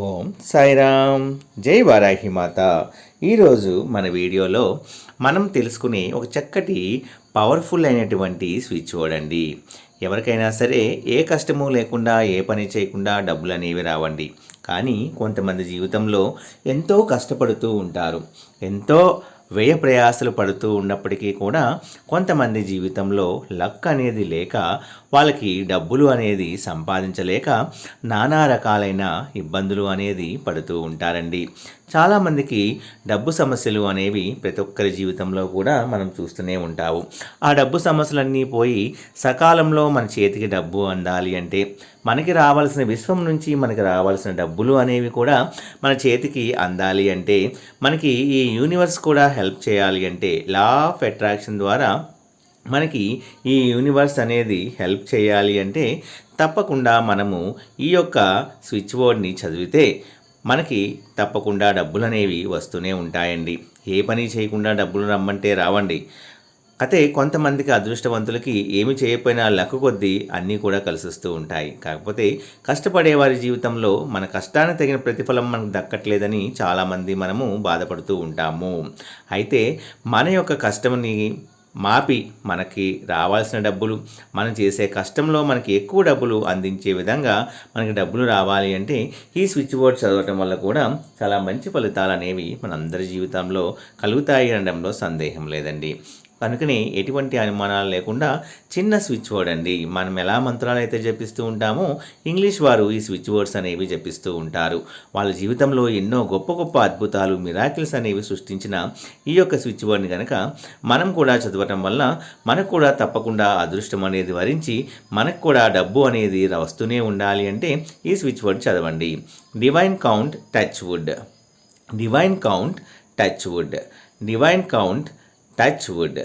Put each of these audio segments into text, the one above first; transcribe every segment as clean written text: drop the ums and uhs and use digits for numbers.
ఓం సాయిరామ్. జై వారాహి మాత. ఈరోజు మన వీడియోలో మనం తెలుసుకునే ఒక చక్కటి పవర్ఫుల్ అయినటువంటి స్విచ్ బోర్డ్ అండి. ఎవరికైనా సరే ఏ కష్టము లేకుండా ఏ పని చేయకుండా డబ్బులు అనేవి రావండి. కానీ కొంతమంది జీవితంలో ఎంతో కష్టపడుతూ ఉంటారు, ఎంతో వ్యయ ప్రయాసలు పడుతూ ఉన్నప్పటికీ కూడా కొంతమంది జీవితంలో లక్ అనేది లేక వాళ్ళకి డబ్బులు అనేది సంపాదించలేక నానా రకాలైన ఇబ్బందులు అనేది పడుతూ ఉంటారండి. చాలామందికి డబ్బు సమస్యలు అనేవి ప్రతి ఒక్కరి జీవితంలో కూడా మనం చూస్తూనే ఉంటాము. ఆ డబ్బు సమస్యలన్నీ పోయి సకాలంలో మన చేతికి డబ్బు అందాలి అంటే, మనకి రావాల్సిన విశ్వం నుంచి మనకి రావాల్సిన డబ్బులు అనేవి కూడా మన చేతికి అందాలి అంటే, మనకి ఈ యూనివర్స్ కూడా హెల్ప్ చేయాలి అంటే, లా ఆఫ్ అట్రాక్షన్ ద్వారా మనకి ఈ యూనివర్స్ అనేది హెల్ప్ చేయాలి అంటే తప్పకుండా మనము ఈ యొక్క స్విచ్ బోర్డ్ని చదివితే మనకి తప్పకుండా డబ్బులు అనేవి వస్తూనే ఉంటాయండి. ఏ పని చేయకుండా డబ్బులు రమ్మంటే రావండి. అయితే కొంతమందికి అదృష్టవంతులకి ఏమి చేయకపోయినా లక్ కొద్దీ అన్నీ కూడా కలిసిస్తూ ఉంటాయి. కాకపోతే కష్టపడే వారి జీవితంలో మన కష్టానికి తగిన ప్రతిఫలం మనకు దక్కట్లేదని చాలామంది మనము బాధపడుతూ ఉంటాము. అయితే మన యొక్క కష్టంని మాపి మనకి రావాల్సిన డబ్బులు, మనం చేసే కష్టంలో మనకి ఎక్కువ డబ్బులు అందించే విధంగా మనకి డబ్బులు రావాలి అంటే ఈ స్విచ్ బోర్డ్ చదవటం వల్ల కూడా చాలా మంచి ఫలితాలు అనేవి మనందరి జీవితంలో కలుగుతాయి అనడంలో సందేహం లేదండి. కనుకనే ఎటువంటి అనుమానాలు లేకుండా చిన్న స్విచ్ బోర్డ్ అండి. మనం ఎలా మంత్రాలు అయితే జపిస్తూ ఉంటామో ఇంగ్లీష్ వారు ఈ స్విచ్ బోర్డ్స్ అనేవి జపిస్తూ ఉంటారు. వాళ్ళ జీవితంలో ఎన్నో గొప్ప గొప్ప అద్భుతాలు, మిరాకిల్స్ అనేవి సృష్టించిన ఈ యొక్క స్విచ్ బోర్డ్ని కనుక మనం కూడా చదవటం వల్ల మనకు కూడా తప్పకుండా అదృష్టం అనేది వరించి మనకు కూడా డబ్బు అనేది వస్తూనే ఉండాలి అంటే ఈ స్విచ్ బోర్డ్ చదవండి. Divine count touch wood, divine count touch wood, divine count touch wood,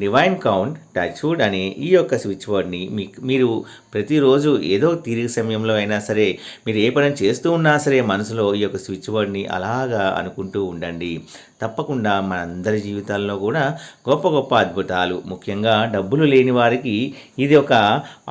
divine count touch wood అనే ఈ యొక్క స్విచ్ బోర్డ్ని మీరు ప్రతిరోజు ఏదో తీరిక సమయంలో అయినా సరే, మీరు ఏ పని చేస్తూ ఉన్నా సరే మనసులో ఈ యొక్క స్విచ్ బోర్డ్ని అలాగా అనుకుంటూ ఉండండి. తప్పకుండా మనందరి జీవితాల్లో కూడా గొప్ప గొప్ప అద్భుతాలు, ముఖ్యంగా డబ్బులు లేని వారికి ఇది ఒక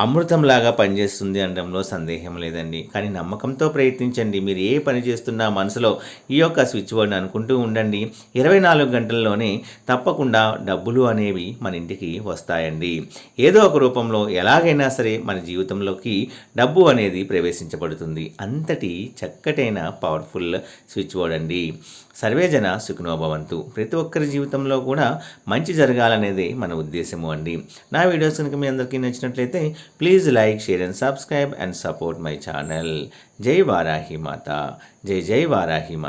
అమృతంలాగా పనిచేస్తుంది అనడంలో సందేహం లేదండి. కానీ నమ్మకంతో ప్రయత్నించండి. మీరు ఏ పని చేస్తున్నా మనసులో ఈ యొక్క స్విచ్ బోర్డ్ని అనుకుంటూ ఉండండి. 24 గంటల్లోనే తప్పకుండా డబ్బులు అనేవి మన ఇంటికి వస్తాయండి. ఏదో ఒక రూపంలో ఎలాగైనా సరే మన జీవితంలోకి డబ్బు అనేది ప్రవేశించబడుతుంది. అంతటి చక్కటైన పవర్ఫుల్ స్విచ్ బోర్డ్ అండి. సర్వేజన సుఖినో భవంతు. ప్రతి ఒక్కరి జీవితంలో కూడా మంచి జరగాలనేది మన ఉద్దేశము అండి. నా వీడియోస్ కనుక మీ అందరికీ నచ్చినట్లయితే please like, share and subscribe and support my channel. జై వారాహి మాత. జై జై వారాహి మాత.